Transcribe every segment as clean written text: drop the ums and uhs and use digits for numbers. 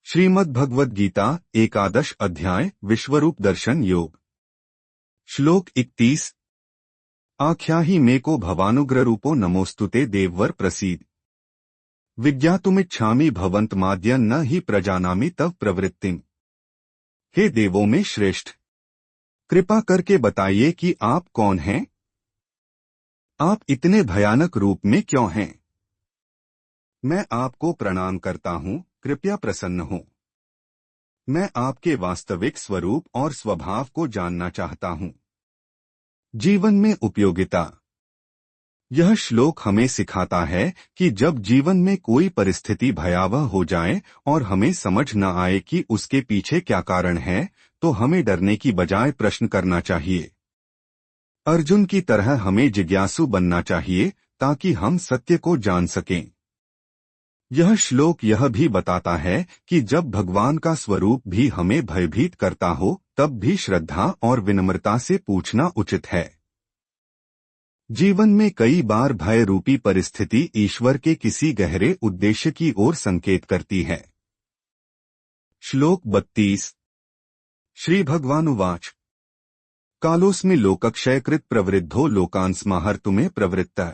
श्रीमद् गीता एकादश अध्याय विश्वरूप दर्शन योग। श्लोक 31। आख्याहि मे को भवानुग्र रूपो नमोस्तुते देववर प्रसीद। विज्ञातुमिच्छामि भवन्तमाद्य न ही प्रजानामि तव प्रवृत्तिम। हे देवों में श्रेष्ठ, कृपा करके बताइए कि आप कौन हैं? आप इतने भयानक रूप में क्यों हैं? मैं आपको प्रणाम करता हूँ, कृपया प्रसन्न हो। मैं आपके वास्तविक स्वरूप और स्वभाव को जानना चाहता हूँ। जीवन में उपयोगिता। यह श्लोक हमें सिखाता है कि जब जीवन में कोई परिस्थिति भयावह हो जाए और हमें समझ न आए कि उसके पीछे क्या कारण है, तो हमें डरने की बजाय प्रश्न करना चाहिए। अर्जुन की तरह हमें जिज्ञासु बनना चाहिए ताकि हम सत्य को जान सकें। यह श्लोक यह भी बताता है कि जब भगवान का स्वरूप भी हमें भयभीत करता हो, तब भी श्रद्धा और विनम्रता से पूछना उचित है। जीवन में कई बार भय रूपी परिस्थिति ईश्वर के किसी गहरे उद्देश्य की ओर संकेत करती है। श्लोक 32। श्री भगवानुवाच कालोस्मि लोकक्षयकृत प्रवृद्धो लोकान्स्माहर्तुमे प्रवृत्तः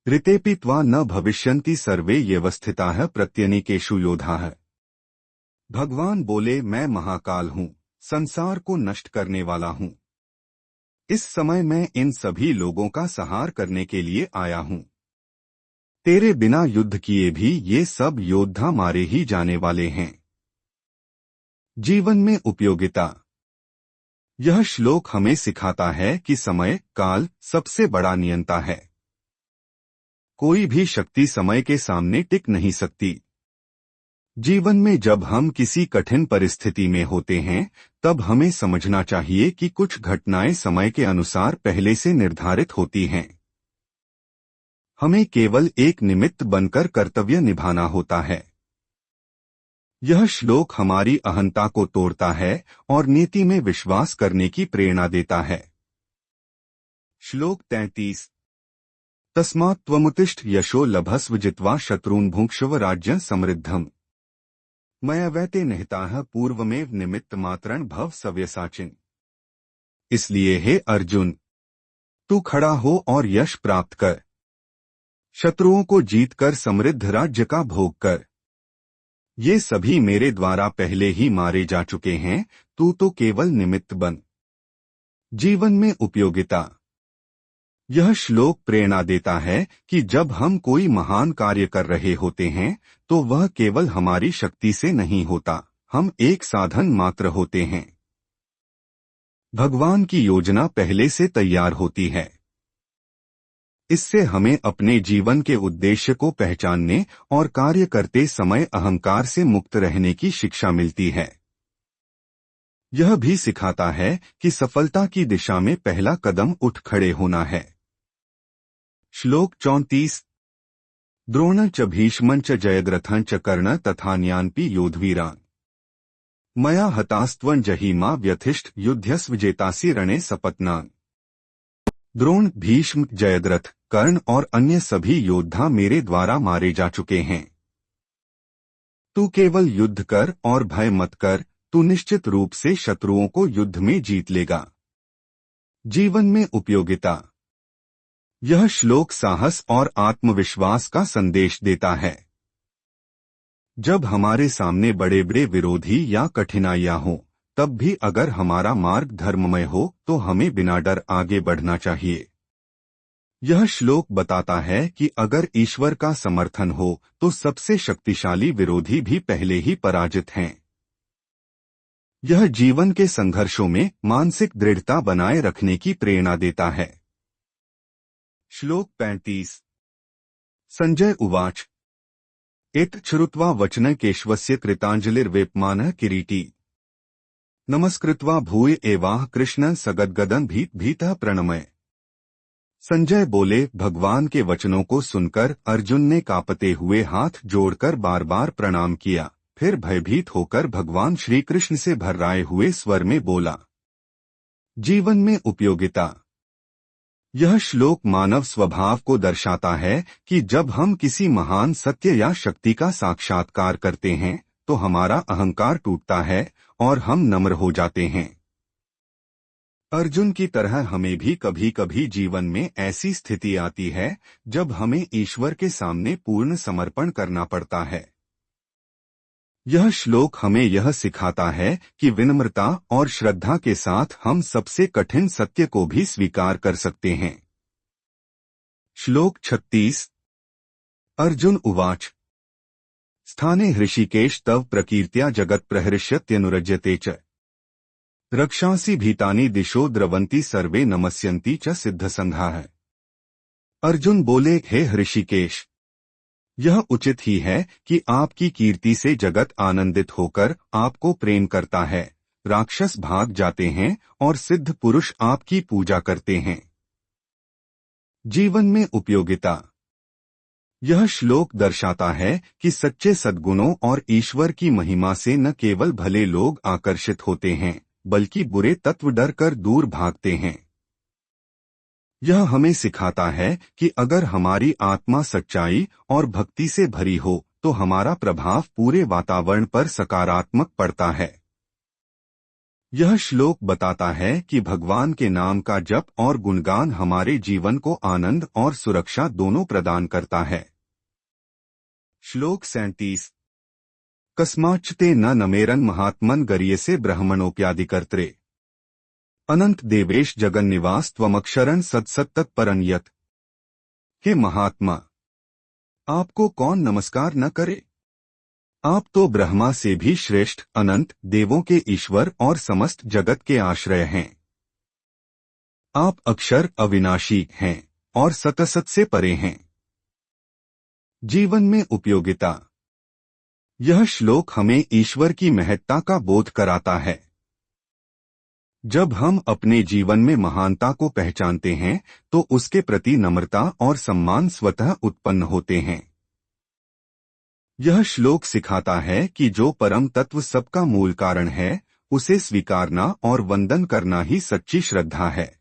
ऋतेऽपि त्वा न भविष्यन्ति सर्वे येवस्थिताः प्रत्यनीकेषु योधाः। भगवान बोले, मैं महाकाल हूँ, संसार को नष्ट करने वाला हूँ। इस समय मैं इन सभी लोगों का संहार करने के लिए आया हूँ। तेरे बिना युद्ध किए भी ये सब योद्धा मारे ही जाने वाले हैं। जीवन में उपयोगिता। यह श्लोक हमें सिखाता है कि समय काल सबसे बड़ा नियंता है। कोई भी शक्ति समय के सामने टिक नहीं सकती। जीवन में जब हम किसी कठिन परिस्थिति में होते हैं, तब हमें समझना चाहिए कि कुछ घटनाएं समय के अनुसार पहले से निर्धारित होती हैं। हमें केवल एक निमित्त बनकर कर्तव्य निभाना होता है। यह श्लोक हमारी अहंता को तोड़ता है और नीति में विश्वास करने की प्रेरणा देता है। श्लोक 33। तस्मात् त्वमुत्तिष्ठ यशो लभस्व जित्वा शत्रून् भुङ्क्ष्व राज्यं समृद्धम्। मयैवैते निहिताः पूर्वमेव निमित्तमात्रं भव सव्यसाचिन्। इसलिए हे अर्जुन, तू खड़ा हो और यश प्राप्त कर। शत्रुओं को जीतकर समृद्ध राज्य का भोग कर। ये सभी मेरे द्वारा पहले ही मारे जा चुके हैं, तू तो केवल निमित्त बन। जीवन में उपयोगिता। यह श्लोक प्रेरणा देता है कि जब हम कोई महान कार्य कर रहे होते हैं, तो वह केवल हमारी शक्ति से नहीं होता, हम एक साधन मात्र होते हैं। भगवान की योजना पहले से तैयार होती है। इससे हमें अपने जीवन के उद्देश्य को पहचानने और कार्य करते समय अहंकार से मुक्त रहने की शिक्षा मिलती है। यह भी सिखाता है कि सफलता की दिशा में पहला कदम उठ खड़े होना है। श्लोक 34। द्रोण च भीष्मं च जयद्रथं च कर्ण तथान्यानपि योधवीरान्। मया हतास्त्वं जहिमा व्यथिष्ठ युध्यस्व जेतासि रणे सपत्नान्। द्रोण, भीष्म, जयद्रथ, कर्ण और अन्य सभी योद्धा मेरे द्वारा मारे जा चुके हैं। तू केवल युद्ध कर और भय मत कर, तू निश्चित रूप से शत्रुओं को युद्ध में जीत लेगा। जीवन में उपयोगिता। यह श्लोक साहस और आत्मविश्वास का संदेश देता है। जब हमारे सामने बड़े बड़े विरोधी या कठिनाइयां हों, तब भी अगर हमारा मार्ग धर्ममय हो तो हमें बिना डर आगे बढ़ना चाहिए। यह श्लोक बताता है कि अगर ईश्वर का समर्थन हो तो सबसे शक्तिशाली विरोधी भी पहले ही पराजित हैं। यह जीवन के संघर्षों में मानसिक दृढ़ता बनाए रखने की प्रेरणा देता है। श्लोक 35। संजय उवाच एत श्रुत्वा वचनं केशवस्य कृताञ्जलिर्वेपमानः किरीटी। नमस्कृत्वा भूय एवाह कृष्णं सगद्गदं भीतः प्रणमय। संजय बोले, भगवान के वचनों को सुनकर अर्जुन ने कांपते हुए हाथ जोड़कर बार बार प्रणाम किया, फिर भयभीत होकर भगवान श्री कृष्ण से भर्राए हुए स्वर में बोला। जीवन में उपयोगिता। यह श्लोक मानव स्वभाव को दर्शाता है कि जब हम किसी महान सत्य या शक्ति का साक्षात्कार करते हैं, तो हमारा अहंकार टूटता है और हम नम्र हो जाते हैं। अर्जुन की तरह हमें भी कभी कभी जीवन में ऐसी स्थिति आती है जब हमें ईश्वर के सामने पूर्ण समर्पण करना पड़ता है। यह श्लोक हमें यह सिखाता है कि विनम्रता और श्रद्धा के साथ हम सबसे कठिन सत्य को भी स्वीकार कर सकते हैं। श्लोक 36। अर्जुन उवाच स्थाने हृषिकेश तव प्रकीर्त्या जगत प्रहृष्यत्यनुरज्यते च रक्षांसि भीतानि दिशो द्रवंती सर्वे नमस्यन्ति च सिद्धसंघाः। अर्जुन बोले, हे हृषिकेश, यह उचित ही है कि आपकी कीर्ति से जगत आनंदित होकर आपको प्रेम करता है, राक्षस भाग जाते हैं और सिद्ध पुरुष आपकी पूजा करते हैं। जीवन में उपयोगिता। यह श्लोक दर्शाता है कि सच्चे सद्गुणों और ईश्वर की महिमा से न केवल भले लोग आकर्षित होते हैं, बल्कि बुरे तत्व डर कर दूर भागते हैं। यह हमें सिखाता है कि अगर हमारी आत्मा सच्चाई और भक्ति से भरी हो तो हमारा प्रभाव पूरे वातावरण पर सकारात्मक पड़ता है। यह श्लोक बताता है कि भगवान के नाम का जप और गुणगान हमारे जीवन को आनंद और सुरक्षा दोनों प्रदान करता है। श्लोक 37। कस्माच्ते न नमेरन महात्मन गरीयसे ब्रह्मणोप्यादिकर्त्रे अनंत देवेश जगन्निवास त्वमक्षरन सत्सत्तत्परं यत्। हे महात्मा, आपको कौन नमस्कार न करे? आप तो ब्रह्मा से भी श्रेष्ठ, अनंत देवों के ईश्वर और समस्त जगत के आश्रय हैं। आप अक्षर अविनाशी हैं और सतसत से परे हैं। जीवन में उपयोगिता। यह श्लोक हमें ईश्वर की महत्ता का बोध कराता है। जब हम अपने जीवन में महानता को पहचानते हैं तो उसके प्रति नम्रता और सम्मान स्वतः उत्पन्न होते हैं। यह श्लोक सिखाता है कि जो परम तत्व सबका मूल कारण है, उसे स्वीकारना और वंदन करना ही सच्ची श्रद्धा है।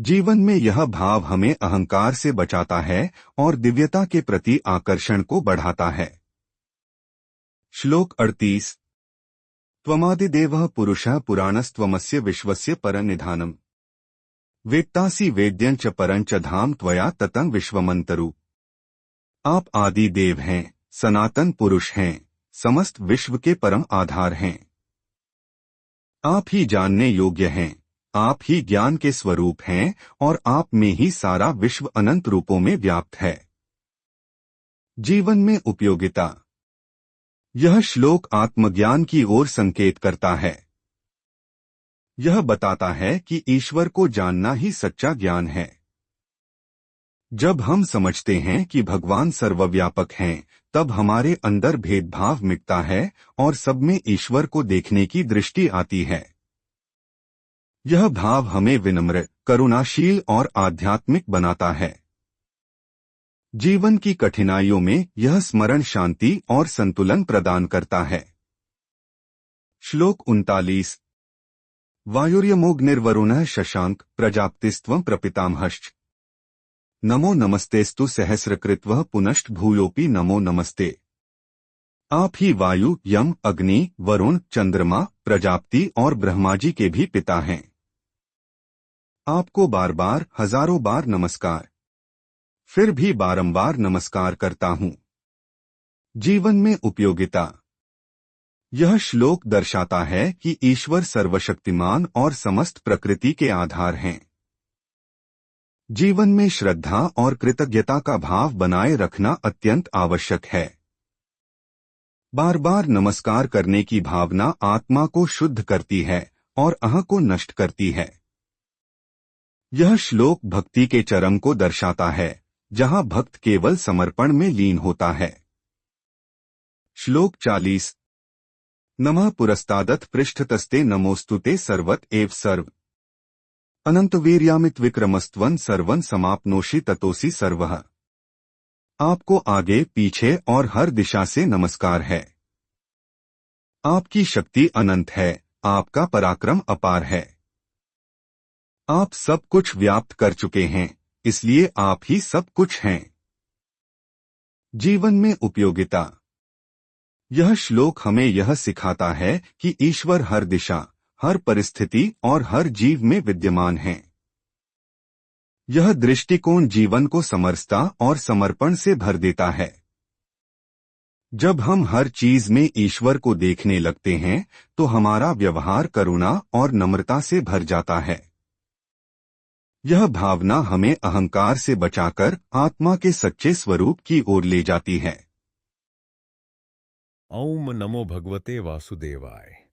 जीवन में यह भाव हमें अहंकार से बचाता है और दिव्यता के प्रति आकर्षण को बढ़ाता है। श्लोक 38। त्वमादिदेवः पुरुषः पुराणस्त्वमस्य विश्वस्य परनिधानम् वेत्तासि वेद्यं च परं च धाम त्वया ततं विश्वमन्तरु। आप आदि देव हैं, सनातन पुरुष हैं, समस्त विश्व के परम आधार हैं। आप ही जानने योग्य हैं, आप ही ज्ञान के स्वरूप हैं और आप में ही सारा विश्व अनंत रूपों में व्याप्त है। जीवन में उपयोगिता। यह श्लोक आत्मज्ञान की ओर संकेत करता है। यह बताता है कि ईश्वर को जानना ही सच्चा ज्ञान है। जब हम समझते हैं कि भगवान सर्वव्यापक हैं, तब हमारे अंदर भेदभाव मिटता है और सब में ईश्वर को देखने की दृष्टि आती है। यह भाव हमें विनम्र, करुणाशील और आध्यात्मिक बनाता है। जीवन की कठिनाइयों में यह स्मरण शांति और संतुलन प्रदान करता है। श्लोक 39। वायुर्यमोऽग्निर्वरुणः शशांक प्रजाप्तिस्त्वं प्रपितामहश्च नमो नमस्तेस्तु सहस्रकृत्वः पुनश्च भूयोऽपि नमो नमस्ते। आप ही वायु, यम, अग्नि, वरुण, चंद्रमा, प्रजापति और ब्रह्मा जी के भी पिता हैं। आपको बार बार, हजारों बार नमस्कार। फिर भी बारंबार नमस्कार करता हूँ। जीवन में उपयोगिता। यह श्लोक दर्शाता है कि ईश्वर सर्वशक्तिमान और समस्त प्रकृति के आधार हैं। जीवन में श्रद्धा और कृतज्ञता का भाव बनाए रखना अत्यंत आवश्यक है। बार बार नमस्कार करने की भावना आत्मा को शुद्ध करती है और अहं को नष्ट करती है। यह श्लोक भक्ति के चरम को दर्शाता है, जहां भक्त केवल समर्पण में लीन होता है। श्लोक 40। नमः पुरस्तादथ पृष्ठतस्ते नमोस्तुते सर्वत एव सर्व अनंतवीर्यामित विक्रमस्त्वं सर्वं समाप्नोषि ततोसि सर्वः। आपको आगे, पीछे और हर दिशा से नमस्कार है। आपकी शक्ति अनंत है, आपका पराक्रम अपार है। आप सब कुछ व्याप्त कर चुके हैं, इसलिए आप ही सब कुछ हैं। जीवन में उपयोगिता। यह श्लोक हमें यह सिखाता है कि ईश्वर हर दिशा, हर परिस्थिति और हर जीव में विद्यमान है। यह दृष्टिकोण जीवन को समरसता और समर्पण से भर देता है। जब हम हर चीज में ईश्वर को देखने लगते हैं तो हमारा व्यवहार करुणा और नम्रता से भर जाता है। यह भावना हमें अहंकार से बचाकर आत्मा के सच्चे स्वरूप की ओर ले जाती है। ओम नमो भगवते वासुदेवाय।